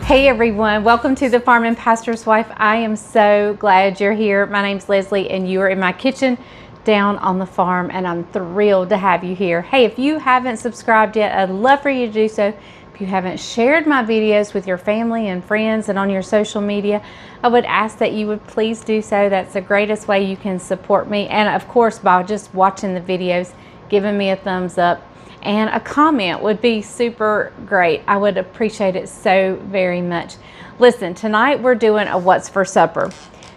Hey everyone, welcome to the Farm and Pastor's Wife. I am so glad you're here. My name's Leslie and you are in my kitchen down on the farm and I'm thrilled to have you here. Hey, if you haven't subscribed yet, I'd love for you to do so. If you haven't shared my videos with your family and friends and on your social media, I would ask that you would please do so. That's the greatest way you can support me. And of course, by just watching the videos, giving me a thumbs up, and a comment would be super great. I would appreciate it so very much. Listen, tonight we're doing a what's for supper.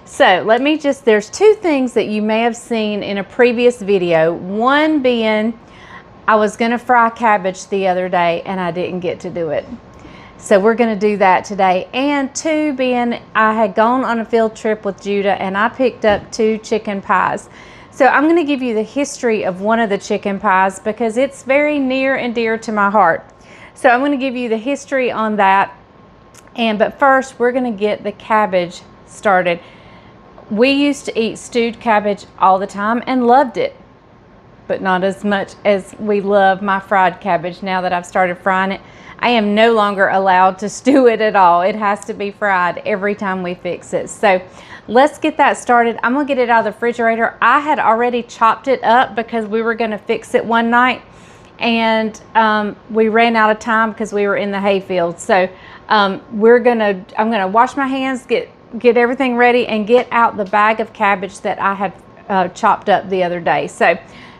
So there's two things that you may have seen in a previous video. One being, I was gonna fry cabbage the other day and I didn't get to do it. So we're gonna do that today. And two being, I had gone on a field trip with Judah and I picked up 2 chicken pies. So I'm going to give you the history of one of the chicken pies because it's very near and dear to my heart. So I'm going to give you the history on that. But first, we're going to get the cabbage started. We used to eat stewed cabbage all the time and loved it, but not as much as we love my fried cabbage now that I've started frying it. I am no longer allowed to stew it at all. It has to be fried every time we fix it. So let's get that started. I'm gonna get it out of the refrigerator. I had already chopped it up because we were gonna fix it one night and we ran out of time because we were in the hayfield. So I'm gonna wash my hands, get everything ready and get out the bag of cabbage that I had chopped up the other day. So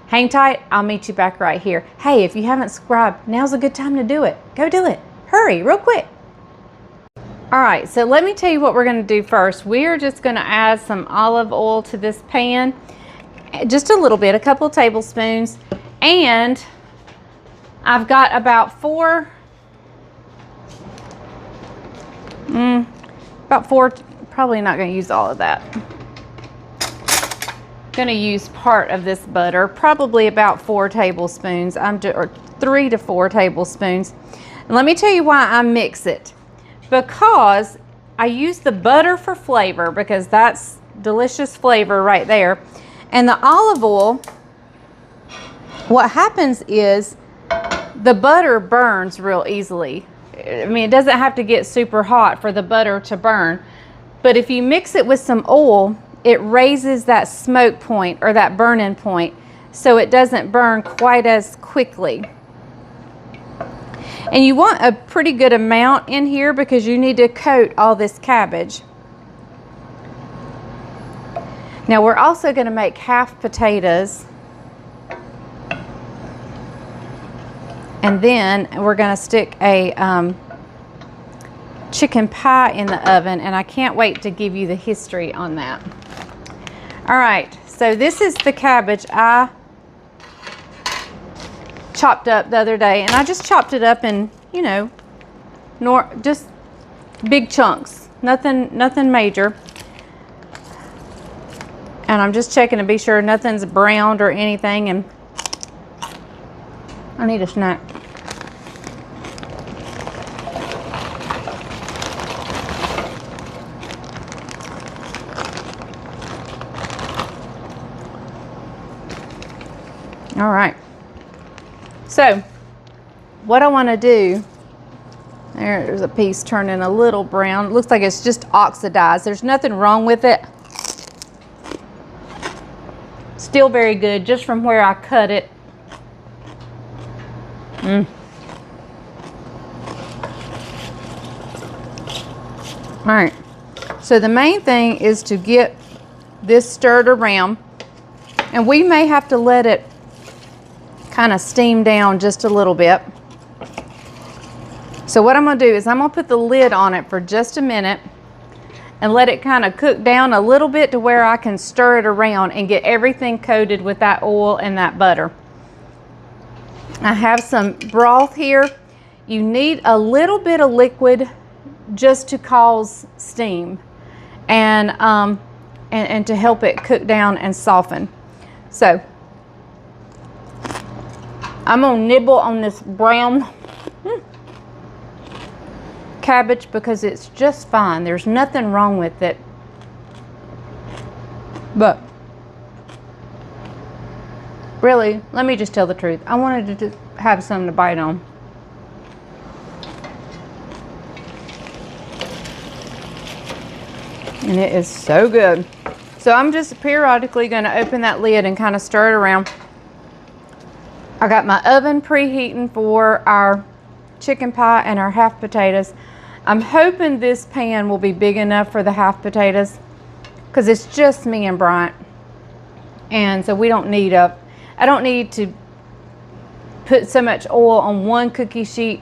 hang tight, I'll meet you back right here. Hey, if you haven't subscribed, now's a good time to do it. Go do it. Hurry, real quick. All right, so let me tell you what we're gonna do first. We are just gonna add some olive oil to this pan. Just a little bit, a couple of tablespoons. And I've got about four, probably not gonna use all of that. Going to use part of this butter, probably about 4 tablespoons, or 3 to 4 tablespoons. And let me tell you why I mix it. Because I use the butter for flavor, because that's delicious flavor right there. And the olive oil, what happens is the butter burns real easily. I mean, it doesn't have to get super hot for the butter to burn. But if you mix it with some oil, it raises that smoke point or that burning point so it doesn't burn quite as quickly. And you want a pretty good amount in here because you need to coat all this cabbage. Now we're also going to make half potatoes. And then we're going to stick a chicken pie in the oven, and I can't wait to give you the history on that. All right, so this is the cabbage I chopped up the other day, and I just chopped it up in, you know, just big chunks, nothing major. And I'm just checking to be sure nothing's browned or anything, and I need a snack. All right, so what I want to do, there's a piece turning a little brown. It looks like it's just oxidized. There's nothing wrong with it. Still very good just from where I cut it. All right, so the main thing is to get this stirred around, and we may have to let it kind of steam down just a little bit. So what I'm going to do is I'm going to put the lid on it for just a minute and let it kind of cook down a little bit to where I can stir it around and get everything coated with that oil and that butter. I have some broth here. You need a little bit of liquid just to cause steam and to help it cook down and soften. So I'm gonna nibble on this brown cabbage because it's just fine. There's nothing wrong with it. But really, let me just tell the truth. I wanted to have something to bite on. And it is so good. So I'm just periodically going to open that lid and kind of stir it around. I got my oven preheating for our chicken pie and our half potatoes. I'm hoping this pan will be big enough for the half potatoes because it's just me and Bryant. And so we don't need I don't need to put so much oil on one cookie sheet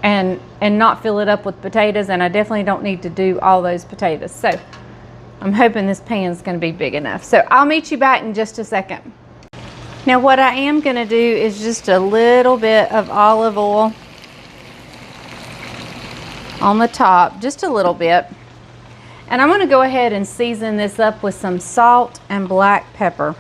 and not fill it up with potatoes, and I definitely don't need to do all those potatoes. So I'm hoping this pan's going to be big enough. So I'll meet you back in just a second. Now what I am going to do is just a little bit of olive oil on the top, just a little bit. And I'm going to go ahead and season this up with some salt and black pepper.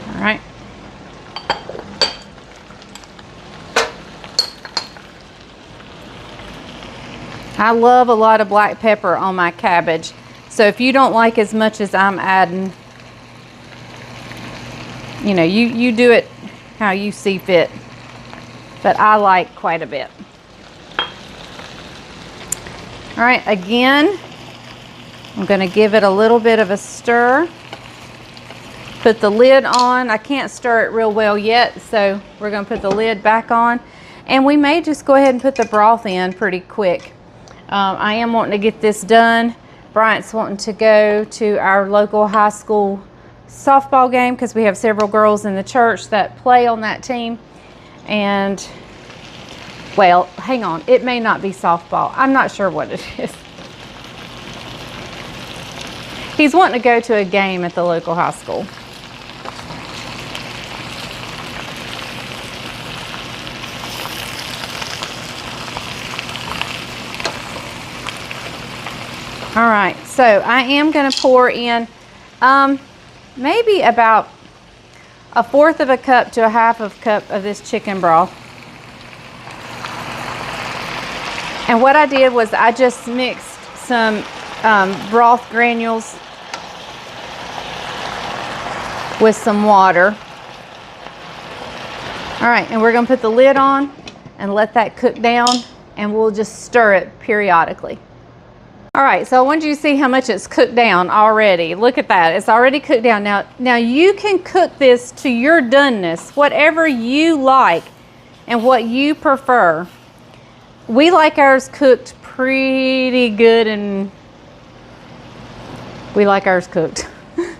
All right. I love a lot of black pepper on my cabbage. So if you don't like as much as I'm adding, you know, you do it how you see fit. But I like quite a bit. All right, again, I'm going to give it a little bit of a stir. Put the lid on. I can't stir it real well yet, so we're going to put the lid back on. And we may just go ahead and put the broth in pretty quick. I am wanting to get this done. Bryant's wanting to go to our local high school softball game because we have several girls in the church that play on that team. And, well, hang on. It may not be softball. I'm not sure what it is. He's wanting to go to a game at the local high school. All right, so I am going to pour in maybe about 1/4 of a cup to 1/2 of a cup of this chicken broth. And what I did was I just mixed some broth granules with some water. All right, and we're going to put the lid on and let that cook down, and we'll just stir it periodically. All right, so I want you to see how much it's cooked down already. Look at that, it's already cooked down. Now you can cook this to your doneness, whatever you like and what you prefer. We like ours cooked pretty good, and we like ours cooked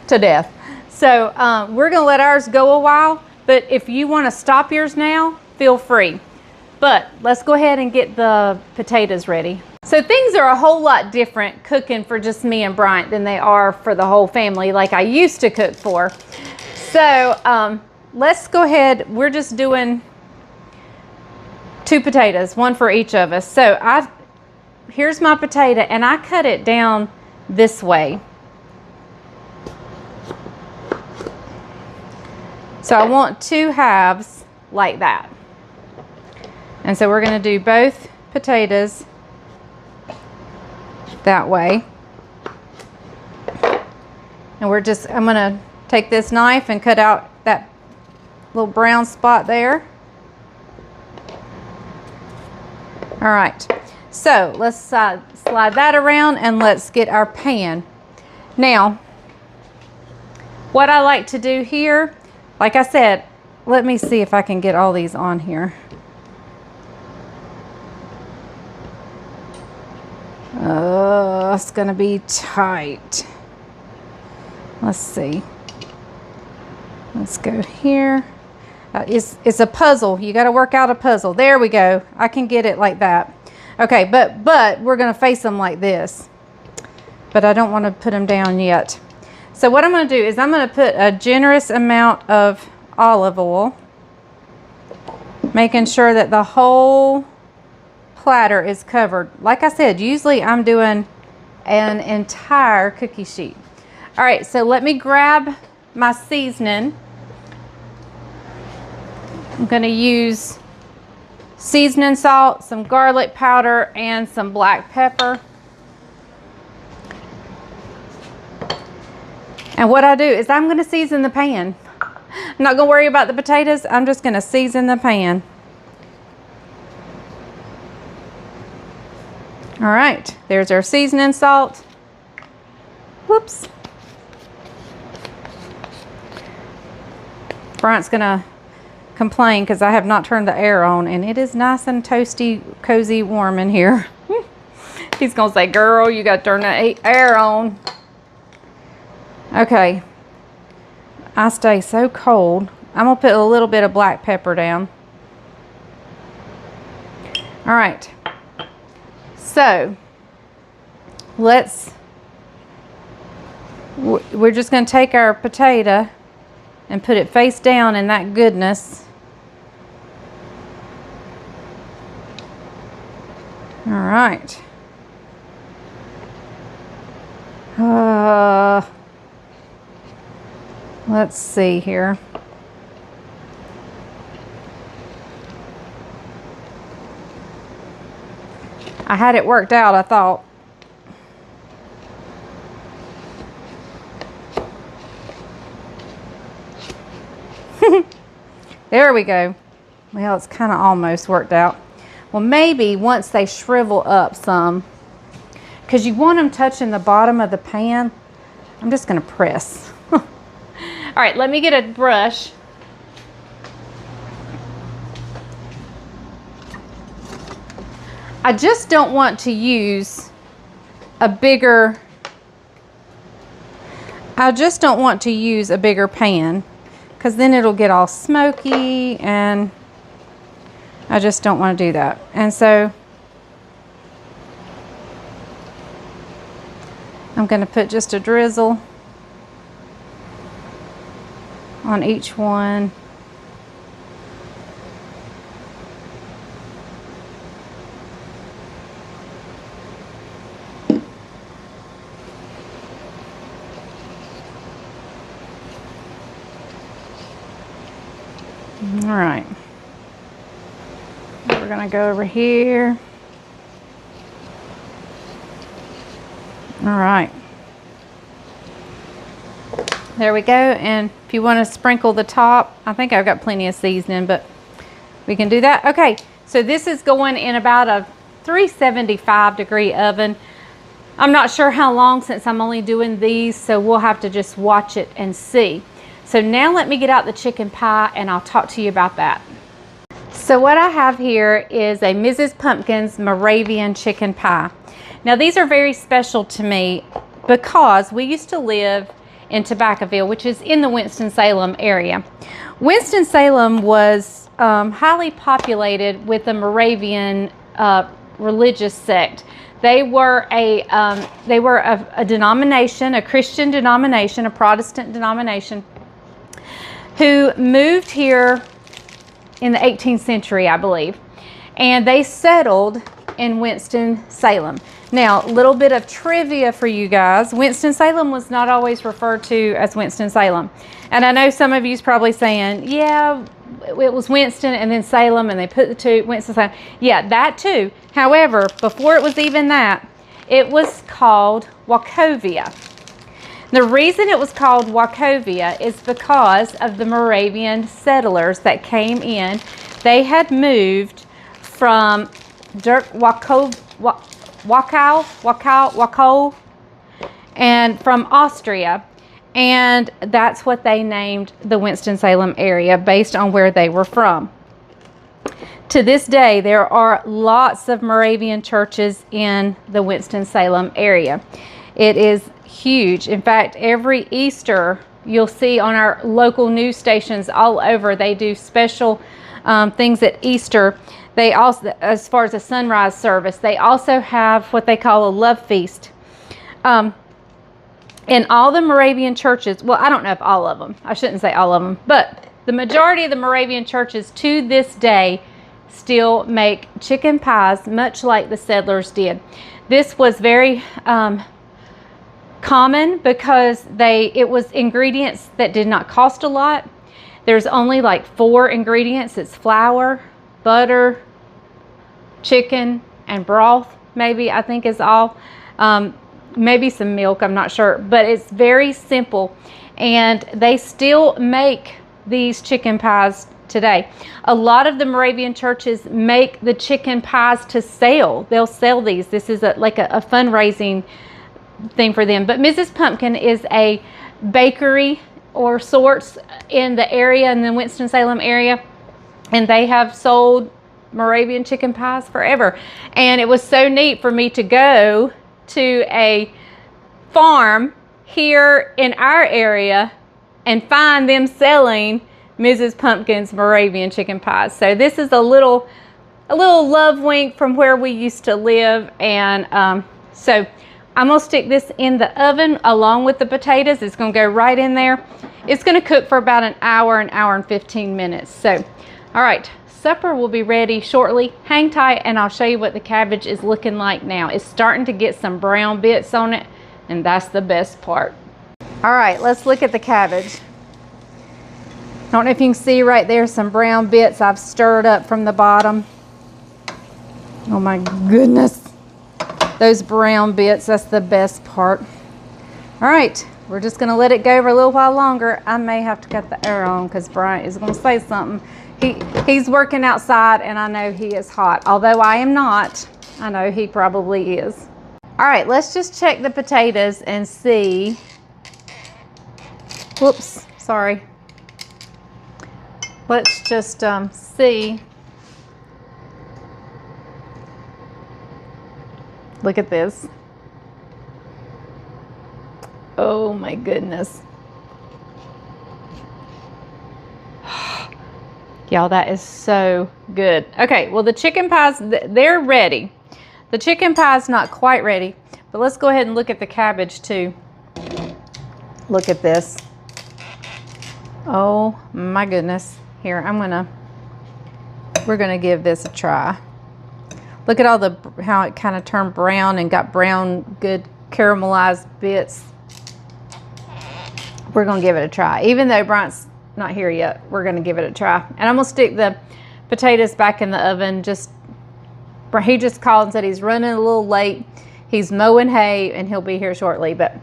to death. So we're gonna let ours go a while, but if you wanna stop yours now, feel free. But let's go ahead and get the potatoes ready. So things are a whole lot different cooking for just me and Bryant than they are for the whole family like I used to cook for. So let's go ahead. We're just doing 2 potatoes, 1 for each of us. So here's my potato, and I cut it down this way. So I want 2 halves like that. And so we're going to do both potatoes that way. And I'm going to take this knife and cut out that little brown spot there. All right, so let's slide that around and let's get our pan. Now, what I like to do here, like I said, let me see if I can get all these on here. It's gonna be tight. Let's see. Let's go here. It's a puzzle. You got to work out a puzzle. There we go. I can get it like that. Okay, but we're gonna face them like this. But I don't want to put them down yet. So what I'm gonna do is I'm gonna put a generous amount of olive oil, making sure that the whole platter is covered. Like I said, usually I'm doing an entire cookie sheet. All right, so let me grab my seasoning. I'm going to use seasoning salt, some garlic powder, and some black pepper. And what I do is I'm going to season the pan. I'm not going to worry about the potatoes. I'm just going to season the pan. All right, there's our seasoning salt. Whoops. Bryant's going to complain because I have not turned the air on, and it is nice and toasty, cozy, warm in here. He's going to say, girl, you got to turn the air on. Okay. I stay so cold. I'm going to put a little bit of black pepper down. All right. So, we're just going to take our potato and put it face down in that goodness. All right. Let's see here. I had it worked out, I thought. There we go. Well, it's kind of almost worked out. Well, maybe once they shrivel up some, because you want them touching the bottom of the pan, I'm just going to press. All right, let me get a brush. I just don't want to use a bigger pan, because then it'll get all smoky, and I just don't want to do that. And so I'm going to put just a drizzle on each one. All right, we're gonna go over here. All right, there we go. And if you want to sprinkle the top, I think I've got plenty of seasoning, but we can do that. Okay, so this is going in about a 375 degree oven. I'm not sure how long, since I'm only doing these, so we'll have to just watch it and see. So now let me get out the chicken pie and I'll talk to you about that. So what I have here is a Mrs. Pumpkin's Moravian chicken pie. Now these are very special to me because we used to live in Tobaccoville, which is in the Winston-Salem area. Winston-Salem was highly populated with the Moravian religious sect. They were a denomination, a Christian denomination, a Protestant denomination, who moved here in the 18th century, I believe. And they settled in Winston-Salem. Now, a little bit of trivia for you guys. Winston-Salem was not always referred to as Winston-Salem. And I know some of you's probably saying, yeah, it was Winston and then Salem, and they put the two, Winston-Salem. Yeah, that too. However, before it was even that, it was called Wachovia. The reason it was called Wachovia is because of the Moravian settlers that came in. They had moved from Wachau, and from Austria, and that's what they named the Winston-Salem area based on where they were from. To this day, there are lots of Moravian churches in the Winston-Salem area. It is huge. In fact, every Easter, you'll see on our local news stations all over, they do special things at Easter. They also, as far as a sunrise service, they also have what they call a love feast. In all the Moravian churches, well, I don't know if all of them, I shouldn't say all of them, but the majority of the Moravian churches to this day still make chicken pies, much like the settlers did. This was very common because it was ingredients that did not cost a lot. There's only like 4 ingredients. It's flour, butter, chicken, and broth, maybe, I think is all. maybe some milk, I'm not sure, but it's very simple. And they still make these chicken pies today. A lot of the Moravian churches make the chicken pies to sell. They'll sell these. This is like a fundraising thing for them. But Mrs. Pumpkin is a bakery or sorts in the area, in the Winston-Salem area, and they have sold Moravian chicken pies forever. And it was so neat for me to go to a farm here in our area and find them selling Mrs. Pumpkin's Moravian chicken pies. So this is a little love wink from where we used to live. And so I'm gonna stick this in the oven along with the potatoes. It's gonna go right in there. It's gonna cook for about an hour and 15 minutes. So, all right, supper will be ready shortly. Hang tight and I'll show you what the cabbage is looking like now. It's starting to get some brown bits on it, and that's the best part. All right, let's look at the cabbage. I don't know if you can see right there some brown bits I've stirred up from the bottom. Oh my goodness. Those brown bits, that's the best part. All right, we're just gonna let it go for a little while longer. I may have to cut the air on because Bryant is gonna say something. He's working outside and I know he is hot. Although I am not, I know he probably is. All right, let's just check the potatoes and see. Whoops, sorry. Let's just see. Look at this. Oh my goodness. Y'all, that is so good. Okay, well the chicken pies, they're ready. The chicken pie's not quite ready, but let's go ahead and look at the cabbage too. Look at this. Oh my goodness. Here, we're gonna give this a try. Look at all how it kind of turned brown and got brown, good caramelized bits. We're gonna give it a try. Even though Bryant's not here yet, we're gonna give it a try. And I'm gonna stick the potatoes back in the oven. He just called and said he's running a little late. He's mowing hay and he'll be here shortly, but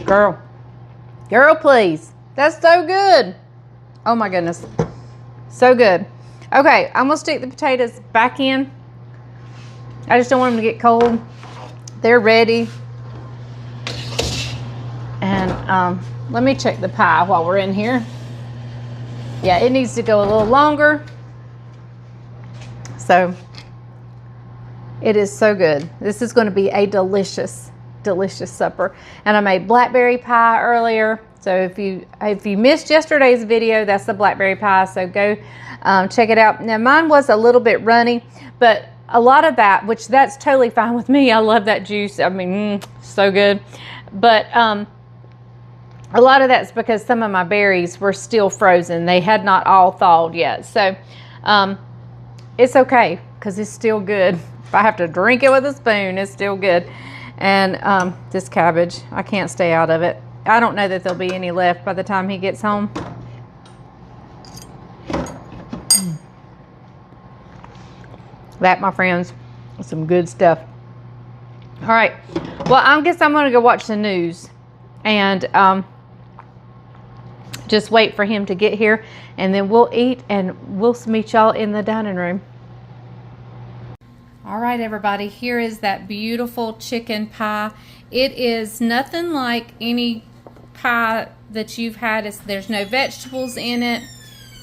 girl, please. That's so good. Oh my goodness. So good. Okay, I'm gonna stick the potatoes back in. I just don't want them to get cold. They're ready. And let me check the pie while we're in here. Yeah, it needs to go a little longer. So it is so good. This is going to be a delicious supper. And I made blackberry pie earlier. So if you missed yesterday's video, that's the blackberry pie. So go check it out. Now mine was a little bit runny, but a lot of that, which that's totally fine with me. I love that juice. I mean, so good. But a lot of that's because some of my berries were still frozen. They had not all thawed yet. So it's okay because it's still good. If I have to drink it with a spoon, it's still good. And this cabbage, I can't stay out of it. I don't know that there'll be any left by the time he gets home. That, my friends, is some good stuff. All right. Well, I guess I'm going to go watch the news and just wait for him to get here, and then we'll eat and we'll meet y'all in the dining room. All right, everybody, here is that beautiful chicken pie. It is nothing like any pie that you've had. There's no vegetables in it.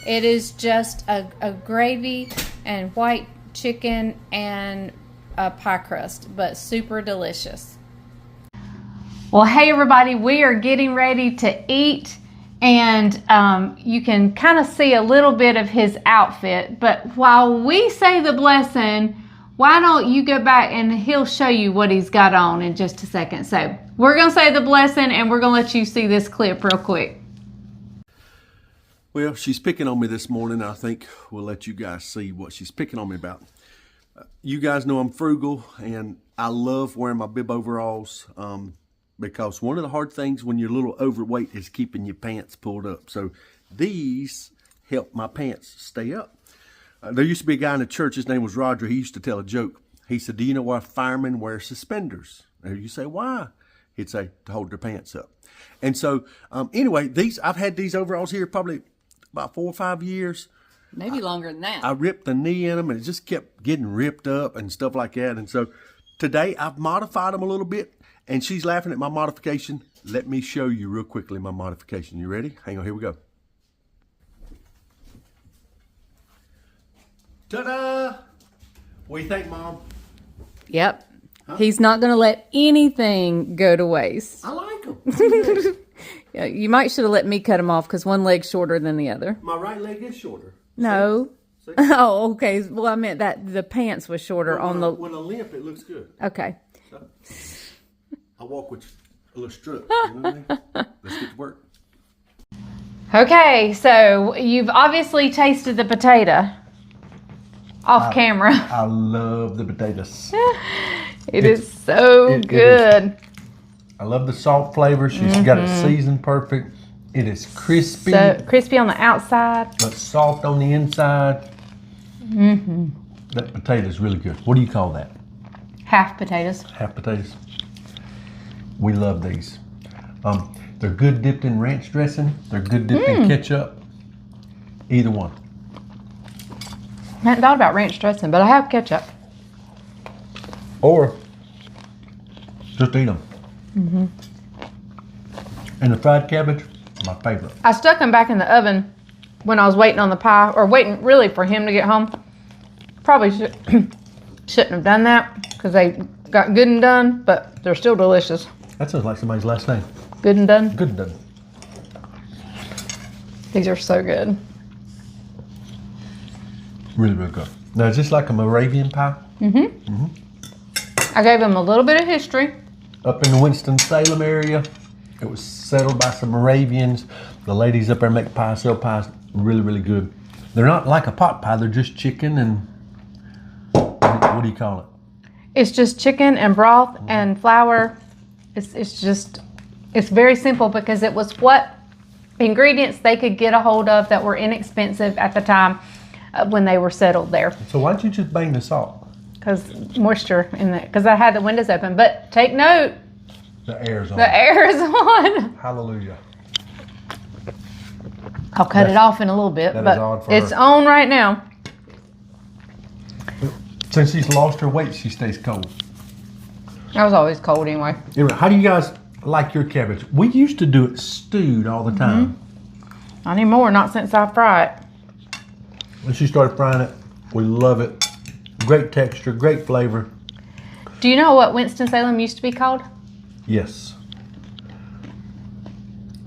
It is just a gravy and white chicken and a pie crust, but super delicious. Well, hey everybody, we are getting ready to eat, and you can kind of see a little bit of his outfit, but while we say the blessing, why don't you go back and he'll show you what he's got on in just a second. So we're going to say the blessing and we're going to let you see this clip real quick. Well, she's picking on me this morning. I think we'll let you guys see what she's picking on me about. You guys know I'm frugal and I love wearing my bib overalls because one of the hard things when you're a little overweight is keeping your pants pulled up. So these help my pants stay up. There used to be a guy in the church, his name was Roger. He used to tell a joke. He said, do you know why firemen wear suspenders? And you say, why? He'd say, to hold their pants up. And so, anyway, I've had these overalls here probably about 4 or 5 years. Maybe longer than that. I ripped the knee in them, and it just kept getting ripped up and stuff like that. And so today I've modified them a little bit, and she's laughing at my modification. Let me show you real quickly my modification. You ready? Hang on, here we go. Ta-da! What do you think, Mom? Yep. Huh? He's not going to let anything go to waste. I like them. Yeah, you might should have let me cut them off because one leg's shorter than the other. My right leg is shorter. No. See? Oh, okay. Well, I meant that the pants was shorter when I limp, it looks good. Okay. So, I walk with a little strut. You know what I mean? Let's get to work. Okay, so you've obviously tasted the potato off camera. I love the potatoes. It is so good. I love the salt flavor. She's got it seasoned perfect. It is crispy. So crispy on the outside. But soft on the inside. That potato is really good. What do you call that? Half potatoes. Half potatoes. We love these. They're good dipped in ranch dressing. They're good dipped in ketchup. Either one. I hadn't thought about ranch dressing, but I have ketchup. Or just eat them. And the fried cabbage, my favorite. I stuck them back in the oven when I was waiting on the pie, or waiting really for him to get home. Probably shouldn't have done that because they got good and done, but they're still delicious. That sounds like somebody's last name. Good and done? Good and done. These are so good. Really, really good. Now, is this like a Moravian pie? I gave them a little bit of history. Up in the Winston-Salem area, it was settled by some Moravians. The ladies up there make pies, sell pies, really, really good. They're not like a pot pie, they're just chicken and, what do you call it? It's just chicken and broth and flour. It's very simple because it was what ingredients they could get a hold of that were inexpensive at the time when they were settled there. So why don't you just bang the salt? Because moisture in there, because I had the windows open. But take note, The air's on. the air is on. Hallelujah. I'll cut it off in a little bit, that is but odd for it's her. on right now. Since she's lost her weight, she stays cold. I was always cold anyway. Anyway, how do you guys like your cabbage? We used to do it stewed all the time. Not anymore, not since I fry it. When she started frying it, we love it. Great texture, great flavor. Do you know what Winston-Salem used to be called? Yes.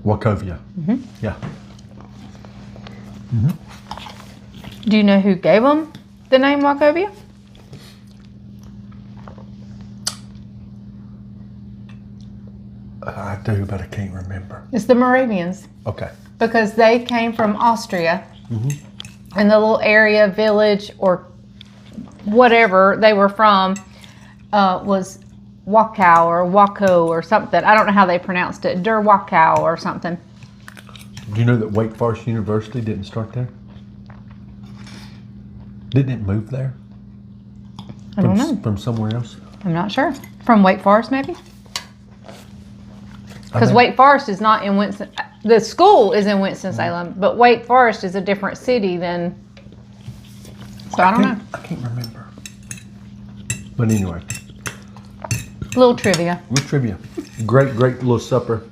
Wachovia. Yeah. Do you know who gave them the name Wachovia? I do, but I can't remember. It's the Moravians. Okay. Because they came from Austria. And the little area, village, or whatever they were from was Wachau or Waco or something. I don't know how they pronounced it. Der Wachau or something. Do you know that Wake Forest University didn't start there? Didn't it move there? I don't know. From somewhere else? I'm not sure. From Wake Forest, maybe? Because Wake Forest is not in Winston. The school is in Winston-Salem, but Wake Forest is a different city than. So I don't know. I can't remember. But anyway. Little trivia. With trivia. Great little supper.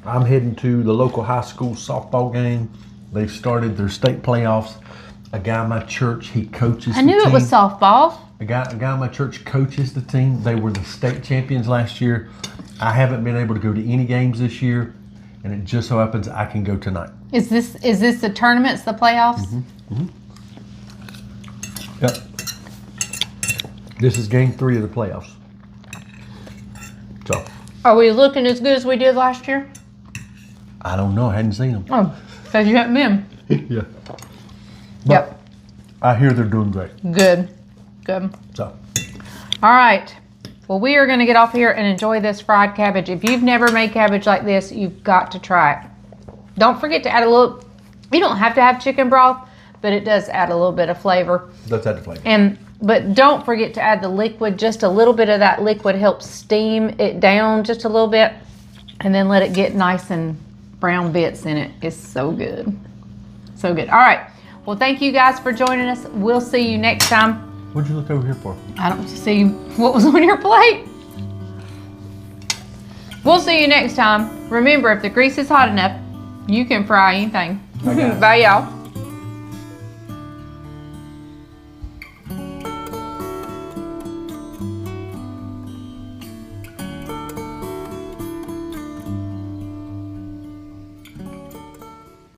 I'm heading to the local high school softball game. They've started their state playoffs. A guy in my church, he coaches the team. I knew it was softball. A guy in my church coaches the team. They were the state champions last year. I haven't been able to go to any games this year, and it just so happens I can go tonight. Is this the tournaments, the playoffs? Yep. This is game 3 of the playoffs. So. Are we looking as good as we did last year? I don't know. I hadn't seen them. Oh, because you haven't been. Yeah. Yep. I hear they're doing great. Good. So. All right. Well, we are going to get off here and enjoy this fried cabbage. If you've never made cabbage like this, you've got to try it. Don't forget to add a little, you don't have to have chicken broth, but it does add a little bit of flavor. Let's add the flavor. But don't forget to add the liquid. Just a little bit of that liquid helps steam it down just a little bit, and then let it get nice and brown bits in it. It's so good. So good. All right. Well, thank you guys for joining us. We'll see you next time. What'd you look over here for? I don't see what was on your plate. We'll see you next time. Remember, if the grease is hot enough, you can fry anything. Bye, y'all.